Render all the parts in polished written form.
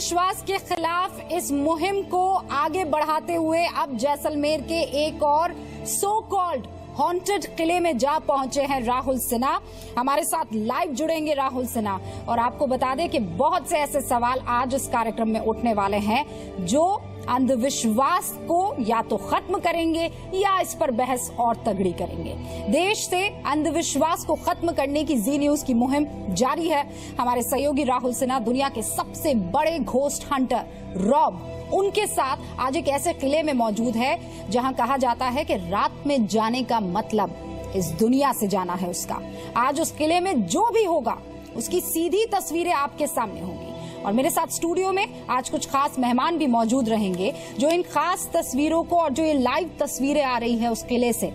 अंधविश्वास के खिलाफ इस मुहिम को आगे बढ़ाते हुए अब जैसलमेर के एक और सो कॉल्ड हॉन्टेड किले में जा पहुंचे हैं राहुल सिन्हा। हमारे साथ लाइव जुड़ेंगे राहुल सिन्हा और आपको बता दें कि बहुत से ऐसे सवाल आज इस कार्यक्रम में उठने वाले हैं जो अंधविश्वास को या तो खत्म करेंगे या इस पर बहस और तगड़ी करेंगे। देश से अंधविश्वास को खत्म करने की जी न्यूज की मुहिम जारी है। हमारे सहयोगी राहुल सिन्हा दुनिया के सबसे बड़े घोस्ट हंटर रॉब उनके साथ आज एक ऐसे किले में मौजूद है जहां कहा जाता है कि रात में जाने का मतलब इस दुनिया से जाना है उसका। आज उस किले में जो भी होगा उसकी सीधी तस्वीरें आपके सामने होंगी और मेरे साथ स्टूडियो में आज कुछ खास मेहमान भी मौजूद रहेंगे जो इन खास तस्वीरों को और जो ये लाइव तस्वीरें आ रही है उस किले से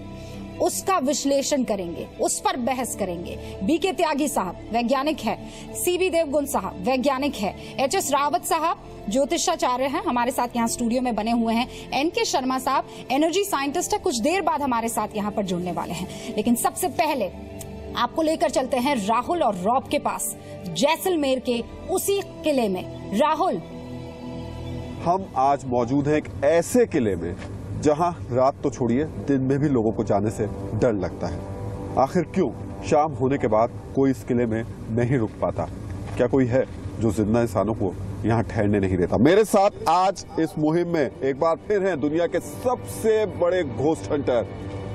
उसका विश्लेषण करेंगे, उस पर बहस करेंगे। बीके त्यागी साहब वैज्ञानिक है, सीबी देवगुन साहब वैज्ञानिक है, एचएस रावत साहब ज्योतिषाचार्य हैं हमारे साथ यहाँ स्टूडियो में बने हुए हैं, एनके शर्मा साहब एनर्जी साइंटिस्ट है, कुछ देर बाद हमारे साथ यहाँ पर जुड़ने वाले हैं। लेकिन सबसे पहले आपको लेकर चलते हैं राहुल और रॉब के पास जैसलमेर के उसी किले में। राहुल, हम आज मौजूद हैं एक ऐसे किले में जहां रात तो छोड़िए दिन में भी लोगों को जाने से डर लगता है। आखिर क्यों शाम होने के बाद कोई इस किले में नहीं रुक पाता? क्या कोई है जो जिंदा इंसानों को यहाँ ठहरने नहीं देता? मेरे साथ आज इस मुहिम में एक बार फिर हैं दुनिया के सबसे बड़े घोस्ट हंटर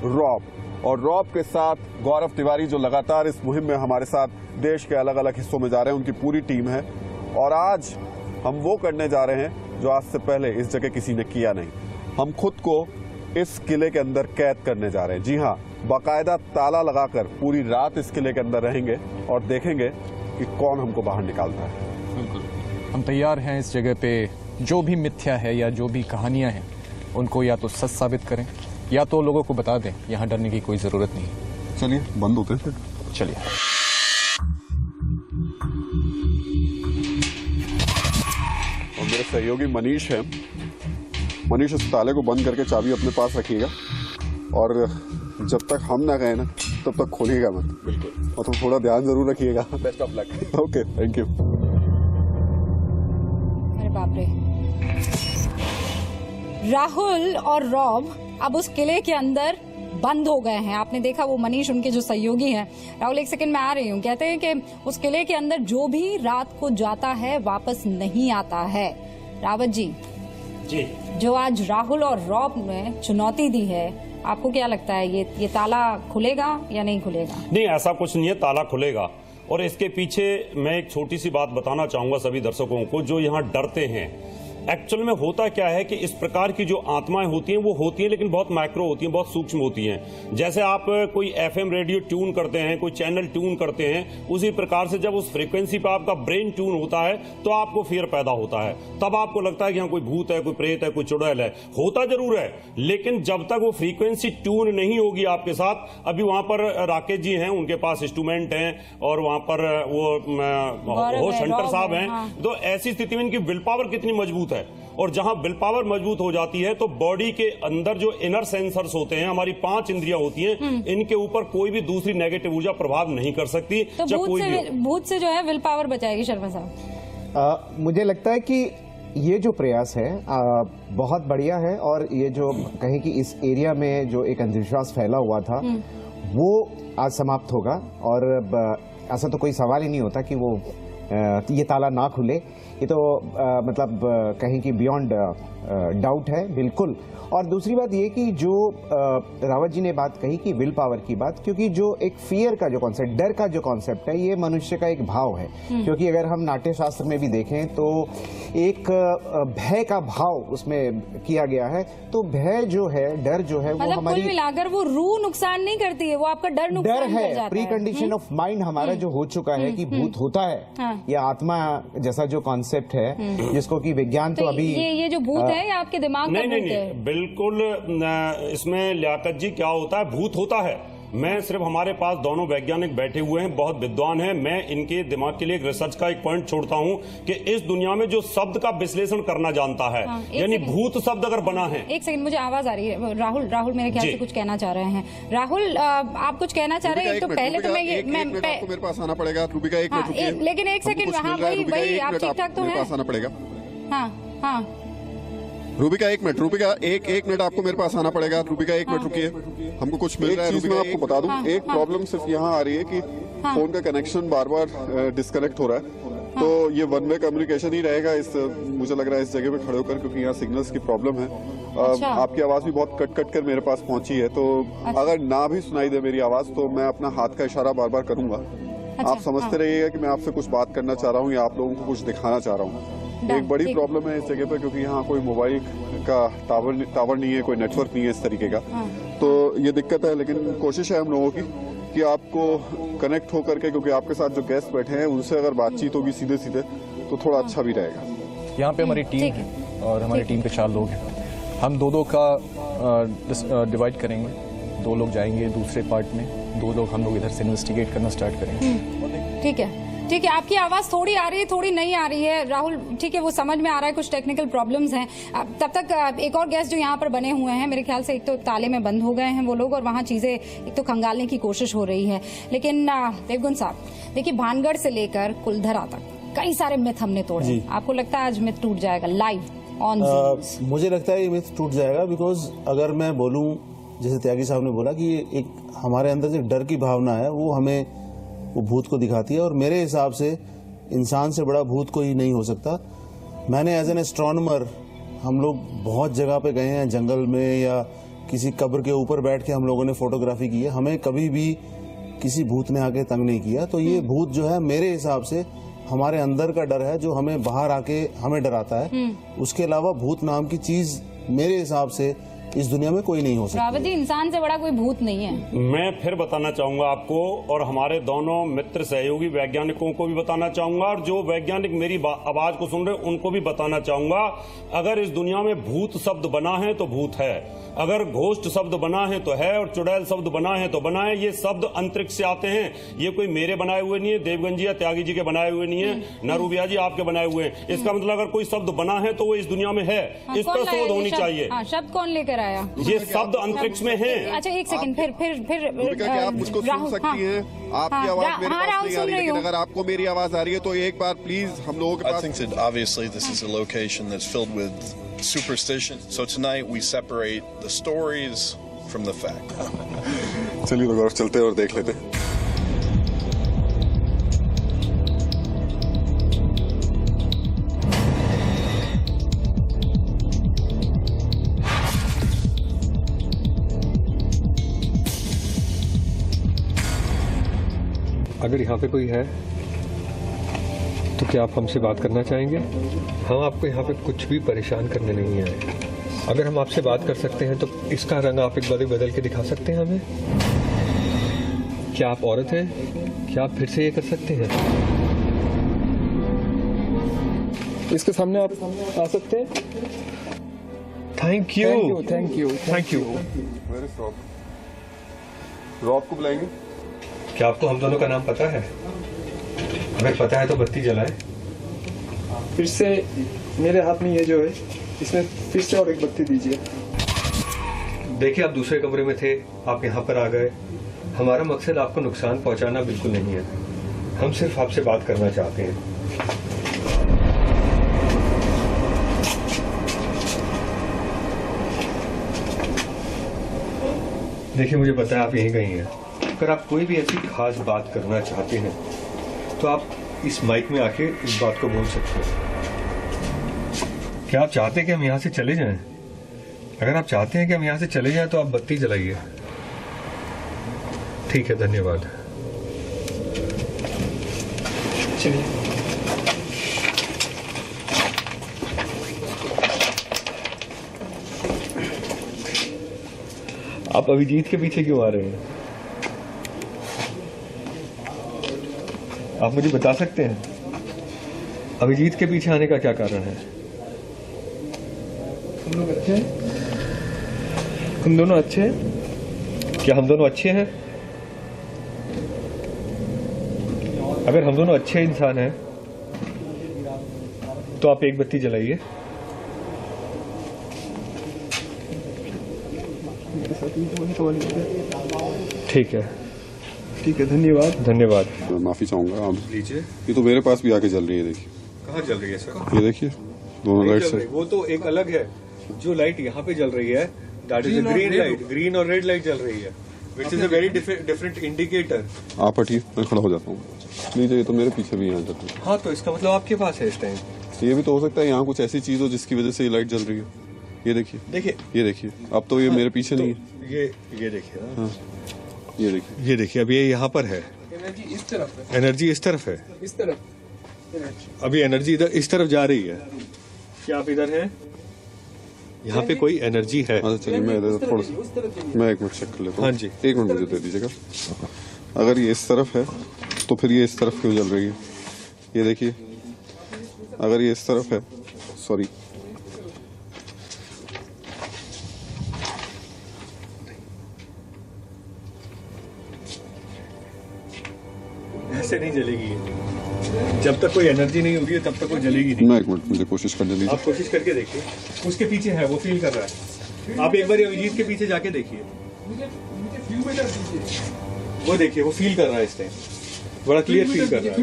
रॉब और रॉब के साथ गौरव तिवारी जो लगातार इस मुहिम में हमारे साथ देश के अलग अलग हिस्सों में जा रहे हैं, उनकी पूरी टीम है। और आज हम वो करने जा रहे हैं जो आज से पहले इस जगह किसी ने किया नहीं। हम खुद को इस किले के अंदर कैद करने जा रहे हैं। जी हाँ, बाकायदा ताला लगाकर पूरी रात इस किले के अंदर रहेंगे और देखेंगे कि कौन हमको बाहर निकालता है। बिल्कुल, हम तैयार हैं इस जगह पे जो भी मिथ्या है या जो भी कहानियां हैं उनको या तो सच साबित करें या तो लोगों को बता दें यहाँ डरने की कोई जरूरत नहीं। चलिए बंद होते हैं। चलिए। और मेरे सहयोगी मनीष है। मनीष इस ताले को बंद करके चाबी अपने पास रखिएगा और जब तक हम ना गए ना तब तक खोलिएगा मत। बिल्कुल। और तुम थोड़ा ध्यान जरूर रखिएगा। Best of luck. Okay, thank you. अरे बाप रे, राहुल और रॉब अब उस किले के अंदर बंद हो गए हैं। आपने देखा वो मनीष उनके जो सहयोगी हैं। राहुल एक सेकंड में आ रही हूँ। कहते हैं कि उस किले के अंदर जो भी रात को जाता है वापस नहीं आता है। रावत जी, जो आज राहुल और रॉब ने चुनौती दी है, आपको क्या लगता है ये ताला खुलेगा या नहीं खुलेगा? नहीं, ऐसा कुछ नहीं है, ताला खुलेगा। और इसके पीछे मैं एक छोटी सी बात बताना चाहूंगा सभी दर्शकों को जो यहाँ डरते हैं। एक्चुअल में होता क्या है कि इस प्रकार की जो आत्माएं होती हैं वो होती हैं लेकिन बहुत माइक्रो होती हैं, बहुत सूक्ष्म होती हैं। जैसे आप कोई एफएम रेडियो ट्यून करते हैं, कोई चैनल ट्यून करते हैं, उसी प्रकार से जब उस फ्रीक्वेंसी पर आपका ब्रेन ट्यून होता है तो आपको फियर पैदा होता है। तब आपको लगता है कि यहाँ कोई भूत है, कोई प्रेत है, कोई चुड़ैल है। होता जरूर है, लेकिन जब तक वो फ्रीक्वेंसी ट्यून नहीं होगी आपके साथ, अभी वहां पर राकेश जी हैं, उनके पास इंस्ट्रूमेंट हैं और वहां पर वो होस्ट हंटर साहब हैं। तो ऐसी स्थिति में इनकी विल पावर कितनी मजबूत है। और जहां विल पावर मजबूत हो जाती है तो बॉडी के अंदर जो इनर सेंसर्स होते हैं, हमारी 5 इंद्रियां होती हैं, इनके ऊपर कोई भी दूसरी नेगेटिव ऊर्जा प्रभाव नहीं कर सकती। तो भूत से जो है विल पावर बचाएगी शर्मा साहब? मुझे लगता है कि ये जो प्रयास है बहुत बढ़िया है और ये जो कहें कि इस एरिया में जो एक अंधविश्वास फैला हुआ था वो आज समाप्त होगा। और ऐसा तो कोई सवाल ही नहीं होता कि वो ये ताला ना खुले। ये तो मतलब कहीं कि बियॉन्ड डाउट है बिल्कुल। और दूसरी बात ये कि जो रावत जी ने बात कही कि विल पावर की बात, क्योंकि जो एक फियर का जो कॉन्सेप्ट, डर का जो कॉन्सेप्ट है, ये मनुष्य का एक भाव है। क्योंकि अगर हम नाट्य शास्त्र में भी देखें तो एक भय का भाव उसमें किया गया है। तो भय जो है, डर जो है, वो हमारी कुल मिलाकर वो रूह नुकसान नहीं करती है, वो आपका डर नुकसान डर कर जाता है। प्री कंडीशन ऑफ माइंड हमारा जो हो चुका है कि भूत होता है या आत्मा जैसा जो कॉन्सेप्ट है जिसको कि विज्ञान तो अभी ये जो भूत है या आपके दिमाग का भूत है? बिल्कुल, इसमें लियाकत जी क्या होता है, भूत होता है। मैं सिर्फ, हमारे पास दोनों वैज्ञानिक बैठे हुए हैं, बहुत विद्वान हैं। मैं इनके दिमाग के लिए एक रिसर्च का एक पॉइंट छोड़ता हूं कि इस दुनिया में जो शब्द का विश्लेषण करना जानता है, यानी भूत शब्द अगर बना है। एक सेकंड, मुझे आवाज आ रही है। राहुल मेरे ख्याल से कुछ कहना चाह रहे हैं। राहुल, आप कुछ कहना चाह रहे हैं? तो पहले तो मैं मेरे पास आना पड़ेगा। रूबिका, एक मिनट रुकिए। लेकिन एक सेकंड, हाँ वही आप ठीक ठाक तो हैं? आना पड़ेगा। हाँ हाँ रूबिका एक मिनट, रूबिका एक मिनट, आपको मेरे पास आना पड़ेगा। रूबिका एक मिनट रुकिए, हमको कुछ मिल रहा है। रूबिका मैं आपको बता दूं, एक प्रॉब्लम सिर्फ यहाँ आ रही है कि फोन का कनेक्शन बार बार डिस्कनेक्ट हो रहा है। तो ये वन वे कम्युनिकेशन ही रहेगा इस, मुझे लग रहा है इस जगह पे खड़े होकर, क्योंकि यहाँ सिग्नल्स की प्रॉब्लम है। आपकी आवाज भी बहुत कट कट कर मेरे पास पहुंची है, तो अगर ना भी सुनाई दे मेरी आवाज तो मैं अपना हाथ का इशारा बार बार करूंगा। आप समझते रहिएगा कि मैं आपसे कुछ बात करना चाह रहा हूँ या आप लोगों को कुछ दिखाना चाह रहा हूँ। एक बड़ी प्रॉब्लम है इस जगह पे, क्योंकि यहाँ कोई मोबाइल का टावर नहीं है, कोई नेटवर्क नहीं है इस तरीके का। तो ये दिक्कत है, लेकिन कोशिश है हम लोगों की कि आपको कनेक्ट होकर के, क्योंकि आपके साथ जो गेस्ट बैठे हैं उनसे अगर बातचीत होगी सीधे सीधे तो थोड़ा अच्छा भी रहेगा। यहाँ पे हमारी टीम है और हमारी टीम के 4 लोग हैं। हम दो का डिवाइड करेंगे, 2 लोग जाएंगे दूसरे पार्ट में, 2 लोग हम लोग इधर से इन्वेस्टिगेट करना स्टार्ट करेंगे। ठीक है ठीक है, आपकी आवाज थोड़ी आ रही है, थोड़ी नहीं आ रही है राहुल। ठीक है, वो समझ में आ रहा है, कुछ टेक्निकल प्रॉब्लम्स हैं। तब तक एक और गेस्ट जो यहाँ पर बने हुए हैं, मेरे ख्याल से एक तो ताले में बंद हो गए हैं वो लोग, और वहाँ चीजें एक तो खंगालने की कोशिश हो रही है। लेकिन देवगुन साहब देखिए, भानगढ़ से लेकर कुलधरा तक कई सारे मिथ हमने तोड़े। आपको लगता है आज मिथ टूट जाएगा लाइव ऑन? मुझे लगता है ये मिथ टूट जाएगा, बिकॉज अगर मैं बोलूं, जैसे त्यागी साहब ने बोला कि एक हमारे अंदर जो डर की भावना है वो हमें वो भूत को दिखाती है, और मेरे हिसाब से इंसान से बड़ा भूत कोई नहीं हो सकता। मैंने एज एन एस्ट्रोनॉमर, हम लोग बहुत जगह पे गए हैं, जंगल में या किसी कब्र के ऊपर बैठ के हम लोगों ने फोटोग्राफी की है, हमें कभी भी किसी भूत ने आके तंग नहीं किया। तो ये भूत जो है मेरे हिसाब से हमारे अंदर का डर है जो हमें बाहर आके हमें डराता है। उसके अलावा भूत नाम की चीज मेरे हिसाब से इस दुनिया में कोई नहीं हो सकता। रावत जी, इंसान से बड़ा कोई भूत नहीं है। मैं फिर बताना चाहूंगा आपको, और हमारे दोनों मित्र सहयोगी वैज्ञानिकों को भी बताना चाहूंगा, और जो वैज्ञानिक मेरी आवाज को सुन रहे हैं उनको भी बताना चाहूंगा, अगर इस दुनिया में भूत शब्द बना है तो भूत है, अगर घोस्ट शब्द बना है तो है, और चुड़ैल शब्द बना है तो बना है। ये शब्द अंतरिक्ष से आते हैं, ये कोई मेरे बनाए हुए नहीं है, देवगन जी या त्यागी जी के बनाए हुए नहीं है, न रूबिया जी आपके बनाए हुए हैं। इसका मतलब अगर कोई शब्द बना है तो वो इस दुनिया में है, इस पर शोध होनी चाहिए। शब्द कौन लेकर आया? ये शब्द अंतरिक्ष में है। अच्छा एक सेकंड, फिर रूबिका, क्या आप मुझको सुन सकती हैं? आपकी आवाज मेरे पास नहीं आ रही, लेकिन अगर आपको मेरी आवाज आ रही है तो एक बार प्लीज हम लोगों के I pass. think that obviously this is a location that's filled with superstition. So tonight we separate the stories from the fact. चलिए तो और चलते हैं और देख लेते हैं। अगर यहाँ पे कोई है तो क्या आप हमसे बात करना चाहेंगे? हम आपको यहाँ पे कुछ भी परेशान करने नहीं आए। अगर हम आपसे बात कर सकते हैं तो इसका रंग आप एक बार बदल के दिखा सकते हैं हमें? क्या आप औरत हैं? क्या आप फिर से ये कर सकते हैं? इसके सामने आप आ सकते हैं? Thank you thank you thank you. Rob को बुलाएंगे? क्या आपको हम दोनों का नाम पता है? अगर पता है तो बत्ती जलाए। फिर से मेरे हाथ में ये जो है, इसमें फिर से और एक बत्ती दीजिए। देखिए, आप दूसरे कमरे में थे, आप यहाँ पर आ गए। हमारा मकसद आपको नुकसान पहुंचाना बिल्कुल नहीं है, हम सिर्फ आपसे बात करना चाहते हैं। देखिए, मुझे पता है आप यहीं गई हैं। अगर आप कोई भी ऐसी खास बात करना चाहते हैं तो आप इस माइक में आके इस बात को बोल सकते हैं। क्या आप चाहते हैं कि हम यहाँ से चले जाएं? अगर आप चाहते हैं कि हम यहाँ से चले जाएं तो आप बत्ती जलाइए। ठीक है, धन्यवाद। चलिए। आप अभिजीत के पीछे क्यों आ रहे हैं? आप मुझे बता सकते हैं अभिजीत के पीछे आने का क्या कारण है? हम लोग अच्छे हैं? हम दोनों अच्छे हैं? क्या हम दोनों अच्छे हैं? अगर हम दोनों अच्छे इंसान हैं तो आप एक बत्ती जलाइए। ठीक है, ठीक है, धन्यवाद। धन्यवाद। मैं माफी चाहूंगा। आप लीजिए। ये तो मेरे पास भी आके जल रही है, देखिए। कहाँ जल रही है सर? ये देखिए, दोनों नहीं लाइट जल से रही, वो तो एक अलग है। जो लाइट यहाँ पे जल रही है that is green light, green और रेड लाइट जल रही है, which is a very different indicator. आप हटिए, मैं खड़ा हो जाता हूँ। लीजिए, ये तो मेरे पीछे भी यहाँ जल रही हाँ तो इसका मतलब आपके पास है इस टाइम। है। ये भी तो हो सकता है यहाँ कुछ ऐसी चीज हो जिसकी वजह से ये लाइट जल रही है। ये देखिए, देखिए ये देखिए, अब तो ये मेरे पीछे नहीं है। ये देखिए ना, हाँ, ये देखिए, अब ये यहाँ पर है, एनर्जी इस तरफ है, एनर्जी इस तरफ है, इस तरफ। अभी एनर्जी इधर इस तरफ जा रही है। क्या आप इधर हैं? यहाँ पे कोई एनर्जी है। अच्छा चलिए, मैं इधर थोड़ा सा, मैं एक मिनट चेक कर लेता हूँ। हाँ जी। एक मिनट मुझे दे दीजिएगा। अगर ये इस तरफ है तो फिर ये इस तरफ क्यों जल रही है? ये देखिए, अगर ये इस तरफ है, सॉरी, ऐसे नहीं जलेगी ये। जब तक कोई एनर्जी नहीं होगी तब तक वो जलेगी नहीं। मैं एक मिनट, मुझे कोशिश करने दीजिए। आप कोशिश करके देखिए, उसके पीछे है, वो फील कर रहा है। आप एक बार अभिजीत के पीछे जाके देखिए, वो देखिए, वो फील कर रहा है इस टाइम, बड़ा क्लियर फील कर रहा है।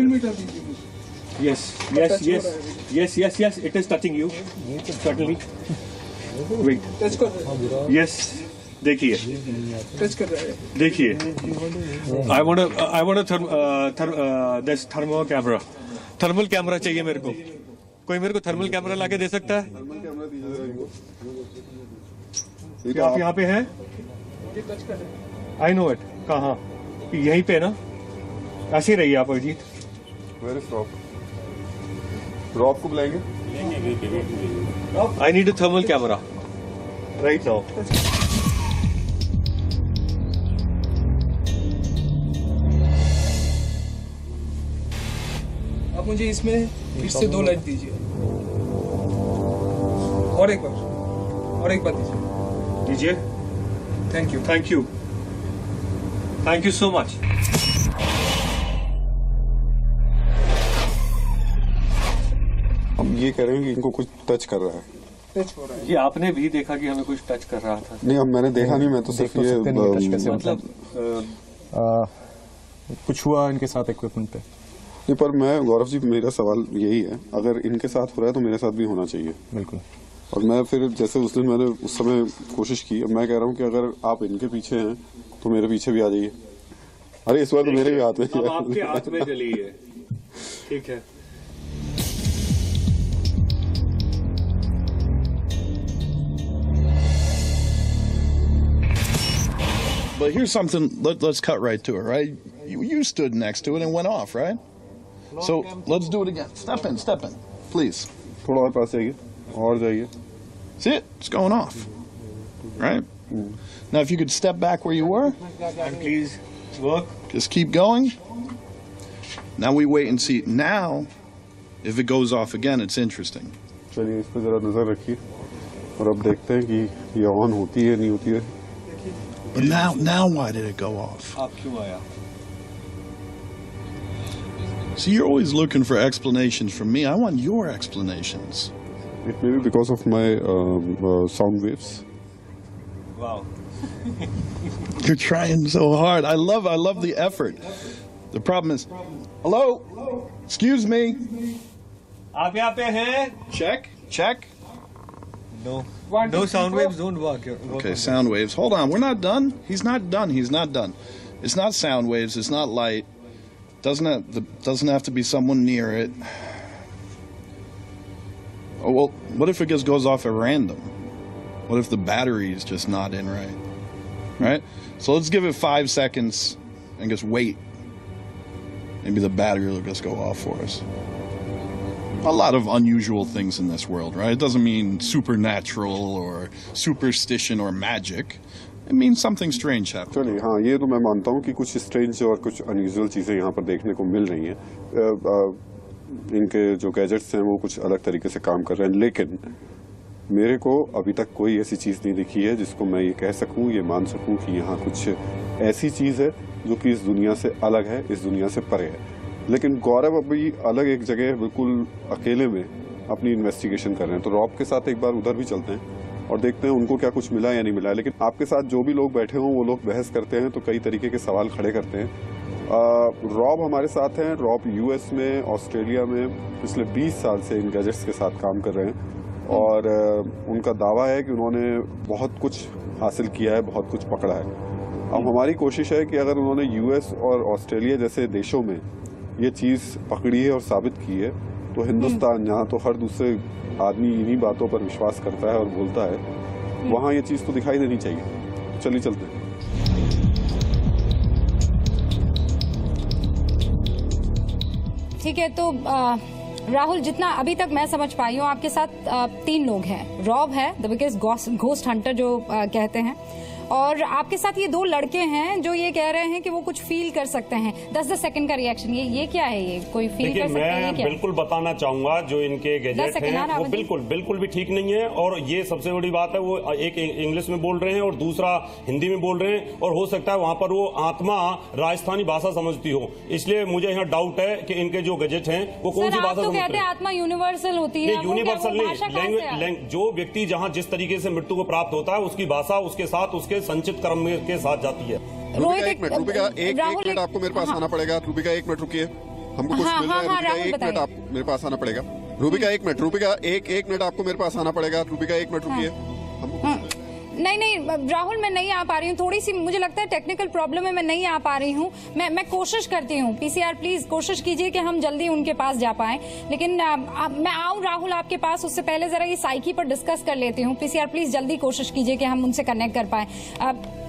Yes yes yes yes yes yes, it is touching you certainly. Wait, touch कर रहा है, यस, देखिए टच कर रहा है। देखिए, I want this thermal camera, thermal camera चाहिए मेरे को। कोई मेरे को थर्मल कैमरा लाके दे सकता है? क्या आप यहाँ पे हैं? I know it. कहाँ? यहीं पे ना? ऐसे ही रहिए आप Abhijit. Where is Rob? Rob को बुलाएंगे। I need a thermal camera right now. आप मुझे इसमें फिर से 2 लाइट दीजिए, और एक बार दीजिए। दीजिए। Thank you. Thank you, thank you so much. हम ये कह रहे हैं कि इनको कुछ टच कर रहा है। टच हो रहा है। ये आपने भी देखा कि हमें कुछ टच कर रहा था? नहीं, अब मैंने देखा नहीं, मैं तो सिर्फ ये मतलब कुछ हुआ इनके साथ इक्विपमेंट पे? नहीं, पर मैं गौरव जी, मेरा सवाल यही है, अगर इनके साथ हो रहा है तो मेरे साथ भी होना चाहिए। बिल्कुल। और मैं फिर जैसे उस दिन मैंने उस समय कोशिश की, अब मैं कह रहा हूँ कि अगर आप इनके पीछे हैं तो मेरे पीछे भी आ जाइए। अरे इस बार तो मेरे भी हाथ में अब आपके हाथ में जली है, ठीक है। But here's something, let's cut right to it, right? You stood next to it and went off, right? So let's do it again. Step in, please. थोड़ा और पास जाइए, और जाइए। See it? It's going off, right? Now if you could step back where you were, And please work. just keep going. Now we wait and see. Now, if it goes off again, it's interesting. चलिए, इस पर जरा नजर रखिए और अब देखते हैं कि ये ऑन होती है नहीं होती है। But now why did it go off? आप क्यों आया? See, you're always looking for explanations from me. I want your explanations. It may be because of my sound waves. Wow. You're trying so hard. I love the effort. The problem is, hello? Excuse me? आप यहाँ पे हैं? Check. No. No sound waves don't work. Okay, sound waves. Hold on, we're not done. He's not done. It's not sound waves. It's not light. Doesn't have to be someone near it. Oh well, what if it just goes off at random? What if the battery is just not in right? Right? So let's give it 5 seconds and just wait. Maybe the battery will just go off for us. A lot of unusual things in this world, right? It doesn't mean supernatural or superstition or magic. It means something strange happened. चलिए, हाँ, ये तो मैं मानता हूँ कि कुछ strange और कुछ अनयूजुअल चीज़ें यहाँ पर देखने को मिल रही हैं। इनके जो गैजेट्स हैं वो कुछ अलग तरीके से काम कर रहे हैं, लेकिन मेरे को अभी तक कोई ऐसी चीज़ नहीं दिखी है जिसको मैं ये कह सकूँ, ये मान सकूँ कि यहाँ कुछ ऐसी चीज़ है जो कि इस दुनिया से अलग है, इस दुनिया से परे है। लेकिन गौरव अभी अलग एक जगह बिल्कुल अकेले में अपनी इन्वेस्टिगेशन कर रहे हैं, तो रॉब के साथ एक बार उधर भी चलते हैं और देखते हैं उनको क्या कुछ मिला या नहीं मिला। लेकिन आपके साथ जो भी लोग बैठे हों वो लोग बहस करते हैं तो कई तरीके के सवाल खड़े करते हैं रॉब हमारे साथ हैं। रॉब यूएस में, ऑस्ट्रेलिया में पिछले 20 साल से इन गैजेट्स के साथ काम कर रहे हैं और उनका दावा है कि उन्होंने बहुत कुछ हासिल किया है, बहुत कुछ पकड़ा है। अब हमारी कोशिश है कि अगर उन्होंने यूएस और ऑस्ट्रेलिया जैसे देशों में ये चीज़ पकड़ी है और साबित की है, तो हिंदुस्तान, जहाँ तो हर दूसरे आदमी इन्हीं बातों पर विश्वास करता है और बोलता है, वहाँ ये चीज़ तो दिखाई देनी चाहिए। चलिए चलते हैं। ठीक है, तो राहुल, जितना अभी तक मैं समझ पाई हूँ, आपके साथ 3 लोग हैं। रॉब है, द बिगेस्ट घोस्ट हंटर जो कहते हैं, और आपके साथ ये 2 लड़के हैं जो ये कह रहे हैं कि वो कुछ फील कर सकते हैं। 10 सेकंड का रिएक्शन, ये क्या है? ये कोई फील कर सकते हैं? मैं बिल्कुल बताना चाहूंगा, जो इनके गैजेट हैं वो बिल्कुल भी ठीक नहीं है। और ये सबसे बड़ी बात है, वो एक इंग्लिश में बोल रहे हैं और दूसरा हिंदी में बोल रहे हैं, और हो सकता है वहां पर वो आत्मा राजस्थानी भाषा समझती हो। इसलिए मुझे यहाँ डाउट है कि इनके जो गैजेट हैं वो कौन सी भाषा समझते हैं। आत्मा यूनिवर्सल होती है। यूनिवर्सल नहीं, जो व्यक्ति जहाँ जिस तरीके से मृत्यु को प्राप्त होता है, उसकी भाषा उसके साथ, उसके संचित कर्म के साथ जाती है। रूबिका, एक मिनट आपको मेरे पास आना पड़ेगा। रूबिका, 1 मिनट रुकिए, हमको कुछ मिल रहा है। रूबिका, 1 मिनट आप मेरे पास आना पड़ेगा। रूबिका, 1 मिनट। रूबिका, एक मिनट आपको मेरे पास आना पड़ेगा। रूबिका, 1 मिनट रुकिए। नहीं राहुल, मैं नहीं आ पा रही हूँ। थोड़ी सी मुझे लगता है टेक्निकल प्रॉब्लम है, मैं नहीं आ पा रही हूँ। मैं कोशिश करती हूँ। पीसीआर प्लीज कोशिश कीजिए कि हम जल्दी उनके पास जा पाएं। लेकिन मैं आऊँ राहुल आपके पास, उससे पहले जरा ये साइकी पर डिस्कस कर लेती हूँ। पीसीआर प्लीज जल्दी कोशिश कीजिए कि हम उनसे कनेक्ट कर पाए।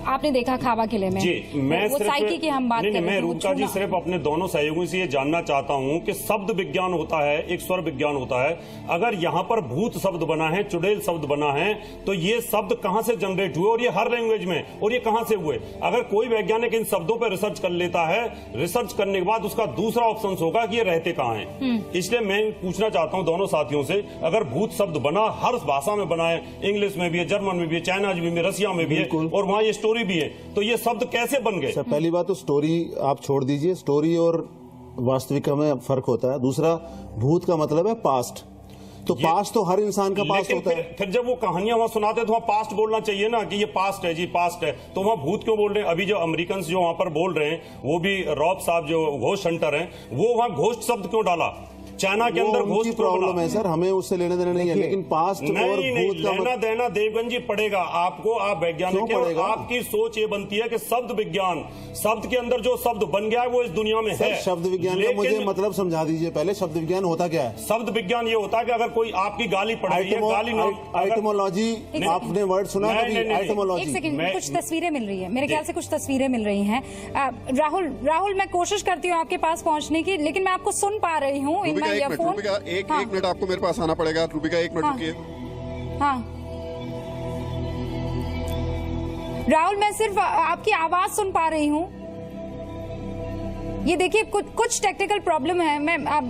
आपने देखा खावा किले में जी, मैं वो साइकी की हम बात कर रहे हैं। मैं रूबिका जी सिर्फ अपने दोनों सहयोगियों से ये जानना चाहता हूँ कि शब्द विज्ञान होता है, एक स्वर विज्ञान होता है। अगर यहाँ पर भूत शब्द बना है, चुड़ैल शब्द बना है, तो ये शब्द कहाँ से जनरेट हुए, और ये हर लैंग्वेज में, और ये कहाँ से हुए? अगर कोई वैज्ञानिक इन शब्दों पर रिसर्च कर लेता है, रिसर्च करने के बाद उसका दूसरा ऑप्शन होगा कि ये रहते कहाँ हैं। इसलिए मैं पूछना चाहता हूँ दोनों साथियों से, अगर भूत शब्द बना, हर भाषा में बना है, इंग्लिश में भी है, जर्मन में भी है, चाइना में भी है, रसिया में भी है, और वहाँ ये स्टोरी भी है, तो ये शब्द कैसे बन गए? सर, पहली बात तो स्टोरी आप छोड़ दीजिए, स्टोरी और वास्तविकता में फर्क होता है। दूसरा, भूत का मतलब है पास्ट, तो पास्ट तो हर इंसान का पास्ट होता है। फिर जब वो कहानियां वहां सुनाते हैं तो वहां पास्ट बोलना चाहिए ना, कि ये पास्ट है जी, पास्ट है। तो वहां भूत क्यों बोल रहे हैं? अभी जो अमेरिकन जो वहां पर बोल रहे हैं, वो भी रॉब साहब जो घोस्ट हंटर हैं, वो वहां घोस्ट शब्द क्यों डाला? चाइना के अंदर घोस्ट प्रॉब्लम है सर, हमें उससे लेने देना नहीं है, लेकिन पास्ट और भूत का लेना देना देवगन जी पड़ेगा आपको। आप वैज्ञानिक हैं, आपकी सोच ये बनती है कि शब्द विज्ञान, शब्द के अंदर जो शब्द बन गया है वो इस दुनिया में है। शब्द विज्ञान का मुझे मतलब समझा दीजिए पहले। शब्द विज्ञान होता क्या है? शब्द विज्ञान ये होता है कि अगर कोई आपकी गाली पड़ रही है, गाली आइटमोलॉजी, आपने वर्ड सुना कभी? आइटमोलॉजी। एक सेकंड, कुछ तस्वीरें मिल रही है मेरे ख्याल से, कुछ तस्वीरें मिल रही हैं। राहुल, मैं कोशिश करती हूँ आपके पास पहुँचने की, लेकिन मैं आपको सुन पा रही हूँ इन माय ईयरफोन। एक मिनट आपको मेरे पास आना पड़ेगा। रूबिका, 1 मिनट रुकिए। हाँ राहुल, मैं सिर्फ आपकी आवाज सुन पा रही हूँ। ये देखिए, कुछ टेक्निकल प्रॉब्लम है।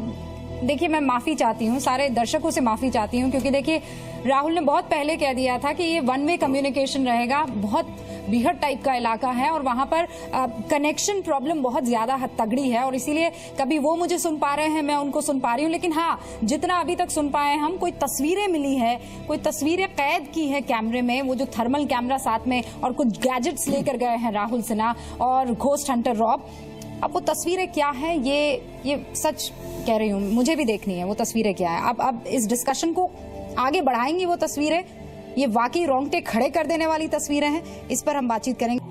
देखिए, मैं माफी चाहती हूँ, सारे दर्शकों से माफी चाहती हूँ, क्योंकि देखिए राहुल ने बहुत पहले कह दिया था कि ये 1 वे कम्युनिकेशन रहेगा। बहुत बीहड़ टाइप का इलाका है और वहां पर कनेक्शन प्रॉब्लम बहुत ज्यादा तगड़ी है, और इसीलिए कभी वो मुझे सुन पा रहे हैं, मैं उनको सुन पा रही हूँ। लेकिन हाँ, जितना अभी तक सुन पाए हम, कोई तस्वीरें मिली है, कोई तस्वीरें कैद की है कैमरे में, वो जो थर्मल कैमरा साथ में, और कुछ गैजेट्स लेकर गए हैं राहुल सिन्हा और घोस्ट हंटर रॉब। अब वो तस्वीरें क्या है, ये सच कह रही हूँ, मुझे भी देखनी है वो तस्वीरें क्या है। अब इस डिस्कशन को आगे बढ़ाएंगी वो तस्वीरें। ये वाकई रोंगटे खड़े कर देने वाली तस्वीरें हैं, इस पर हम बातचीत करेंगे।